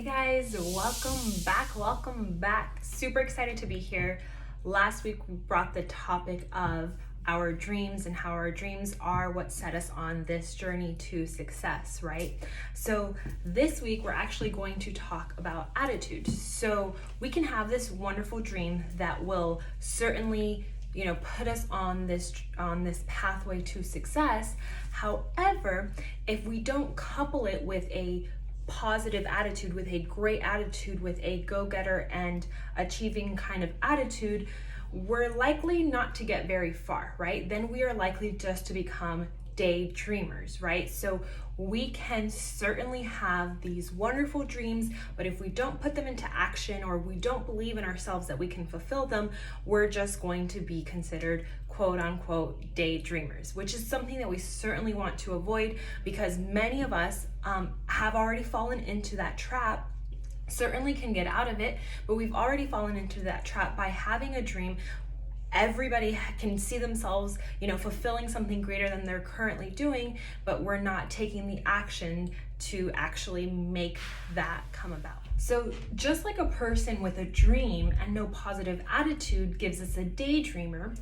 Hey guys, welcome back. Super excited to be here. Last week we brought the topic of our dreams and how our dreams are what set us on this journey to success, right? So this week we're actually going to talk about attitude. So we can have this wonderful dream that will certainly put us on this pathway to success. However, if we don't couple it with a positive attitude, with a great attitude, with a go-getter and achieving kind of attitude, we're likely not to get very far, right? Then we are likely just to become daydreamers, right? So we can certainly have these wonderful dreams, but if we don't put them into action or we don't believe in ourselves that we can fulfill them, we're just going to be considered quote unquote daydreamers, which is something that we certainly want to avoid because many of us have already fallen into that trap. Certainly can get out of it, but we've already fallen into that trap by having a dream. Everybody can see themselves, fulfilling something greater than they're currently doing, but we're not taking the action to actually make that come about. So just like a person with a dream and no positive attitude gives us a daydreamer,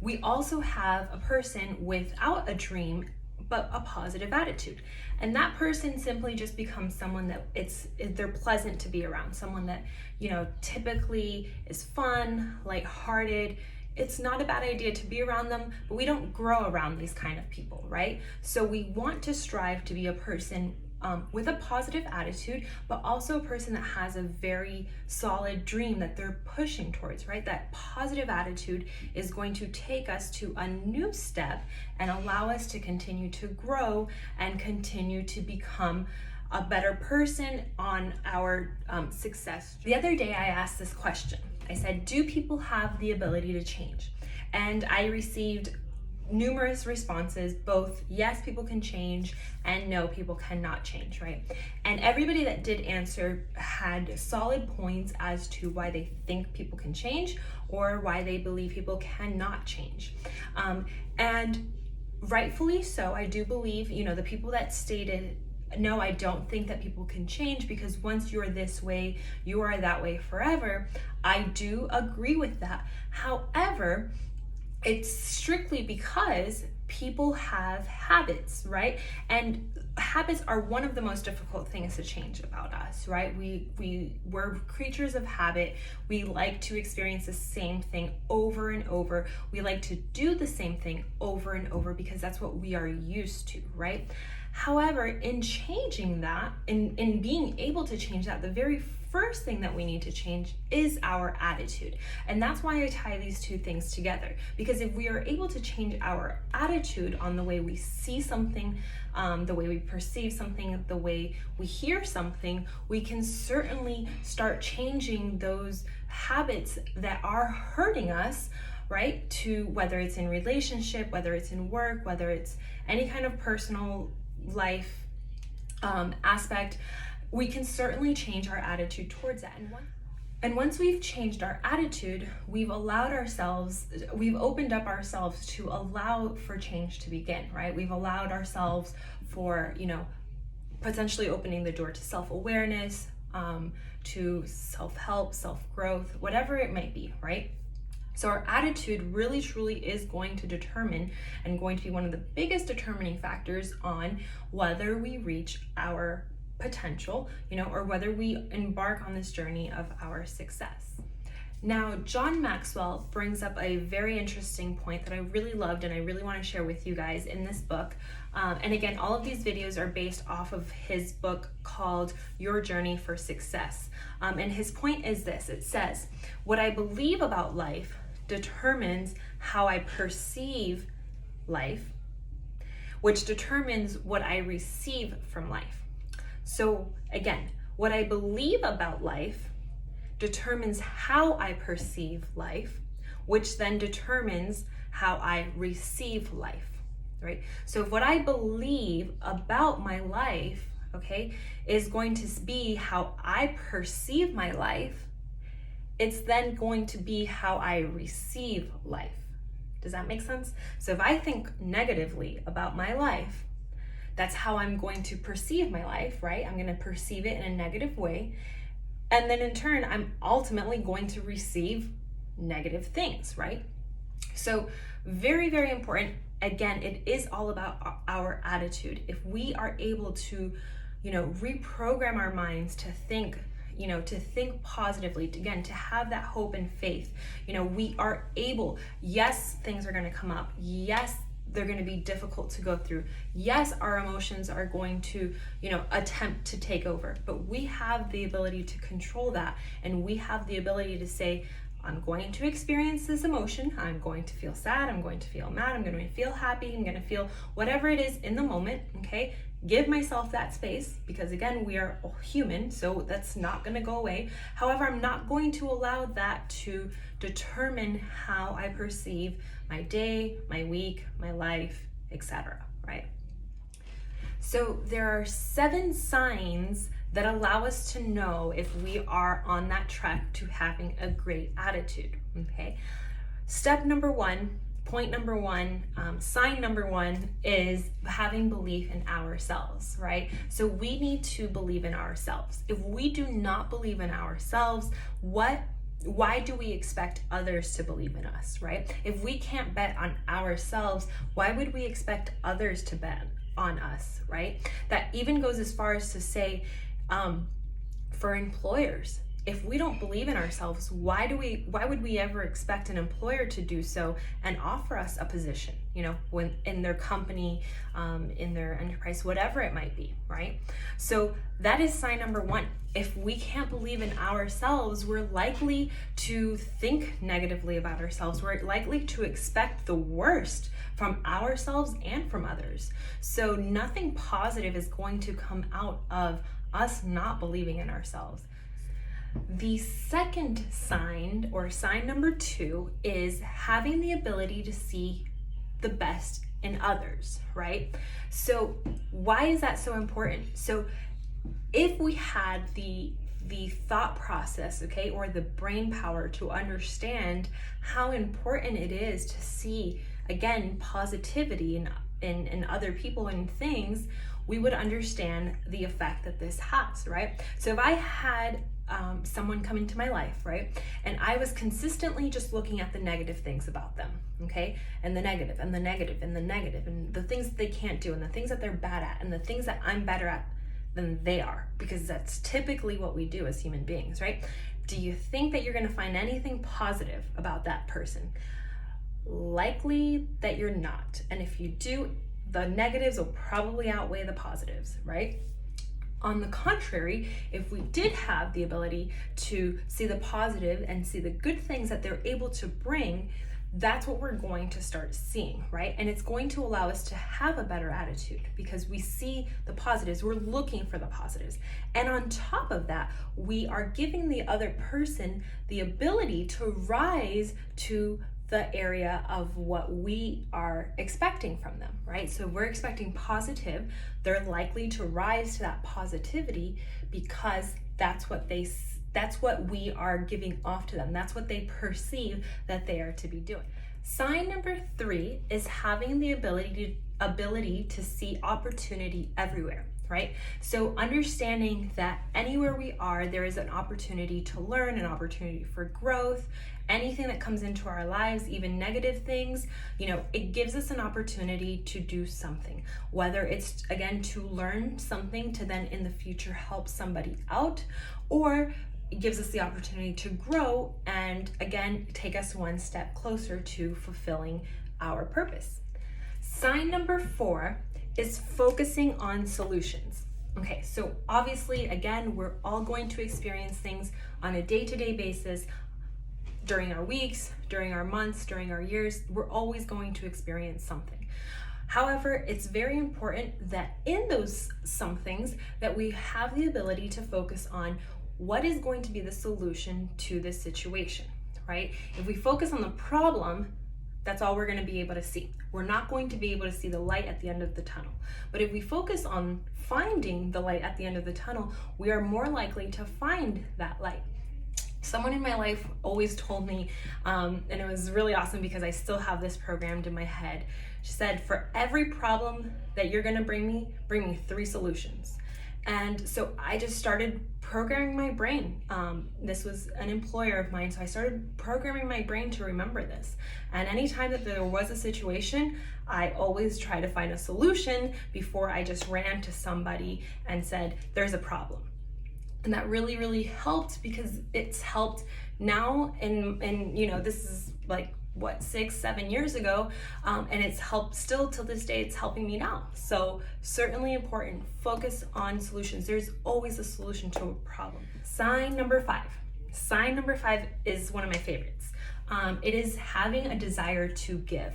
we also have a person without a dream but a positive attitude. And that person simply just becomes someone that they're pleasant to be around, someone that, typically is fun, lighthearted. It's not a bad idea to be around them, but we don't grow around these kind of people, right? So we want to strive to be a person with a positive attitude, but also a person that has a very solid dream that they're pushing towards, right? That positive attitude is going to take us to a new step and allow us to continue to grow and continue to become a better person on our success. The other day I asked this question. I said, do people have the ability to change? And I received numerous responses, both yes, people can change, and no, people cannot change, right? And everybody that did answer had solid points as to why they think people can change or why they believe people cannot change. And rightfully so, I do believe, the people that stated, no, I don't think that people can change because once you're this way, you are that way forever. I do agree with that. However, it's strictly because people have habits, right? And habits are one of the most difficult things to change about us, right? We're creatures of habit. We like to experience the same thing over and over. We like to do the same thing over and over because that's what we are used to, right? However, in changing that, in being able to change that, the very first thing that we need to change is our attitude. And that's why I tie these two things together. Because if we are able to change our attitude on the way we see something, the way we perceive something, the way we hear something, we can certainly start changing those habits that are hurting us, right? To whether it's in relationship, whether it's in work, whether it's any kind of personal life aspect, we can certainly change our attitude towards that. And once we've changed our attitude, we've opened up ourselves to allow for change to begin, right? We've allowed ourselves for, potentially opening the door to self-awareness, to self-help, self-growth, whatever it might be, right? So our attitude really truly is going to determine and going to be one of the biggest determining factors on whether we reach our potential, or whether we embark on this journey of our success. Now, John Maxwell brings up a very interesting point that I really loved and I really want to share with you guys in this book. And again, all of these videos are based off of his book called Your Journey for Success. And his point is this: it says, what I believe about life determines how I perceive life, which determines what I receive from life. So again, what I believe about life determines how I perceive life, which then determines how I receive life, right? So if what I believe about my life, is going to be how I perceive my life, it's then going to be how I receive life. Does that make sense? So if I think negatively about my life, That's how I'm going to perceive my life, right? I'm going to perceive it in a negative way. And then in turn, I'm ultimately going to receive negative things, right? So very, very important. Again, it is all about our attitude. If we are able to, reprogram our minds to think, to think positively, to have that hope and faith, we are able, yes, things are going to come up. Yes, they're going to be difficult to go through. Yes, our emotions are going to, attempt to take over, but we have the ability to control that. And we have the ability to say, I'm going to experience this emotion. I'm going to feel sad. I'm going to feel mad. I'm going to feel happy. I'm going to feel whatever it is in the moment. Okay. Give myself that space, because again, we are human, so that's not going to go away. However, I'm not going to allow that to determine how I perceive my day, my week, my life, etc. Right? So there are 7 signs that allow us to know if we are on that track to having a great attitude. Okay. Step number 1, point number 1, sign number 1 is having belief in ourselves, right? So we need to believe in ourselves. If we do not believe in ourselves, why do we expect others to believe in us, right? If we can't bet on ourselves, why would we expect others to bet on us, right? That even goes as far as to say, for employers, if we don't believe in ourselves, why would we ever expect an employer to do so and offer us a position, when in their company, in their enterprise, whatever it might be, right? So that is sign number 1. If we can't believe in ourselves, we're likely to think negatively about ourselves. We're likely to expect the worst from ourselves and from others. So nothing positive is going to come out of us not believing in ourselves. The second sign, or sign number 2, is having the ability to see the best in others, right? So why is that so important? So if we had the thought process, okay, or the brain power to understand how important it is to see, again, positivity in other people and things, we would understand the effect that this has, right? So if I had someone come into my life, right, and I was consistently just looking at the negative things about them, okay, and the negative and the negative and the negative and the things that they can't do and the things that they're bad at and the things that I'm better at than they are, because that's typically what we do as human beings, right? Do you think that you're going to find anything positive about that person? Likely that you're not. And if you do, the negatives will probably outweigh the positives, right? On the contrary, if we did have the ability to see the positive and see the good things that they're able to bring, that's what we're going to start seeing, right? And it's going to allow us to have a better attitude because we see the positives, we're looking for the positives. And on top of that, we are giving the other person the ability to rise to the area of what we are expecting from them, right? So we're expecting positive, they're likely to rise to that positivity because that's what we are giving off to them. That's what they perceive that they are to be doing. Sign number 3 is having the ability to see opportunity everywhere, right? So understanding that anywhere we are, there is an opportunity to learn, an opportunity for growth. Anything that comes into our lives, even negative things, it gives us an opportunity to do something, whether it's, again, to learn something to then in the future help somebody out, or it gives us the opportunity to grow and, again, take us one step closer to fulfilling our purpose. Sign number 4 is focusing on solutions. Okay, so obviously, again, we're all going to experience things on a day-to-day basis. During our weeks, during our months, during our years, we're always going to experience something. However, it's very important that in those some things that we have the ability to focus on what is going to be the solution to this situation, right? If we focus on the problem, that's all we're going to be able to see. We're not going to be able to see the light at the end of the tunnel. But if we focus on finding the light at the end of the tunnel, we are more likely to find that light. Someone in my life always told me, and it was really awesome because I still have this programmed in my head. She said, for every problem that you're gonna bring me 3 solutions. And so I just started programming my brain. This was an employer of mine, so I started programming my brain to remember this. And anytime that there was a situation, I always try to find a solution before I just ran to somebody and said, there's a problem. And that really, really helped, because it's helped now, and this is like, what, 6-7 years ago, and it's helped still till this day. It's helping me now. So certainly important. Focus on solutions. There's always a solution to a problem. Sign number 5. Sign number 5 is one of my favorites. It is having a desire to give.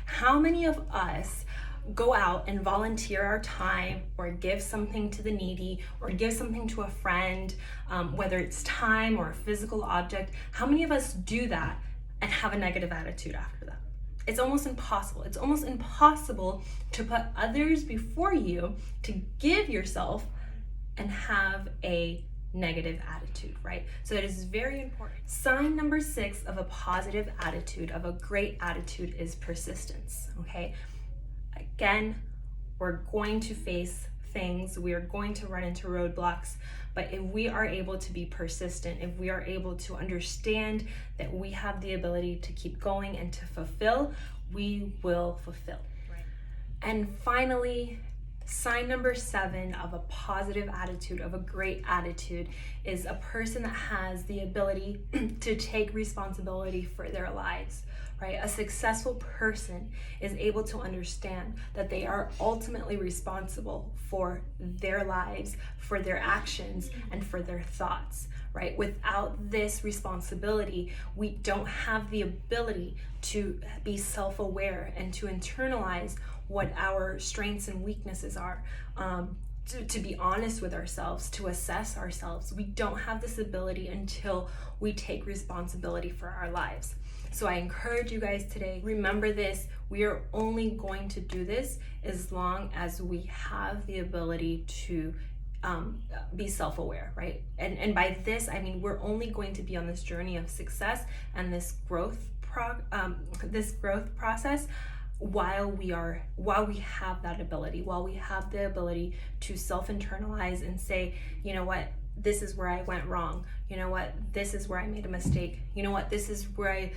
How many of us go out and volunteer our time, or give something to the needy, or give something to a friend, whether it's time or a physical object? How many of us do that and have a negative attitude after that? It's almost impossible. It's almost impossible to put others before you, to give yourself and have a negative attitude, right? So it is very important. Sign number 6 of a positive attitude, of a great attitude, is persistence, okay? Again, we're going to face things, we are going to run into roadblocks, but if we are able to be persistent, if we are able to understand that we have the ability to keep going and to fulfill, we will fulfill. Right. And finally, sign number 7 of a positive attitude, of a great attitude, is a person that has the ability to take responsibility for their lives, right? A successful person is able to understand that they are ultimately responsible for their lives, for their actions, and for their thoughts, right? Without this responsibility, we don't have the ability to be self-aware and to internalize what our strengths and weaknesses are, to be honest with ourselves, to assess ourselves. We don't have this ability until we take responsibility for our lives. So I encourage you guys today, remember this: we are only going to do this as long as we have the ability to be self-aware, right? And by this, I mean, we're only going to be on this journey of success and this growth process while we have that ability, while we have the ability to self-internalize and say, you know what, this is where I went wrong. You know what, this is where I made a mistake. You know what, this is where I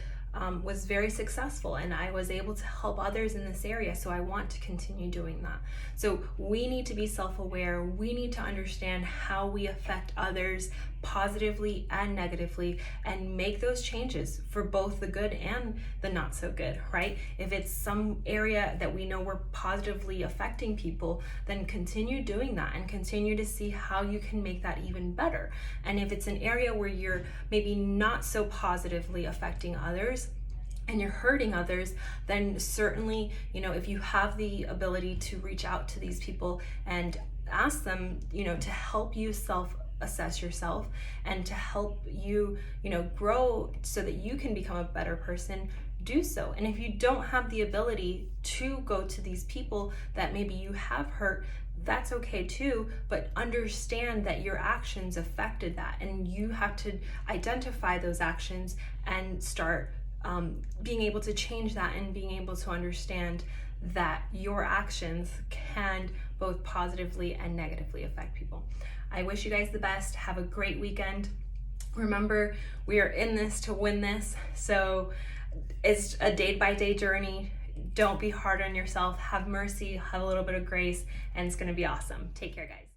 was very successful and I was able to help others in this area, so I want to continue doing that. So we need to be self-aware. We need to understand how we affect others positively and negatively, and make those changes for both the good and the not so good, right? If it's some area that we know we're positively affecting people, then continue doing that and continue to see how you can make that even better. And if it's an area where you're maybe not so positively affecting others and you're hurting others, then certainly, if you have the ability to reach out to these people and ask them, to help you assess yourself and to help you, grow so that you can become a better person, do so. And if you don't have the ability to go to these people that maybe you have hurt, that's okay too, but understand that your actions affected that, and you have to identify those actions and start being able to change that, and being able to understand that your actions can both positively and negatively affect people. I wish you guys the best. Have a great weekend. Remember, we are in this to win this. So it's a day-by-day journey. Don't be hard on yourself. Have mercy, have a little bit of grace, and it's going to be awesome. Take care, guys.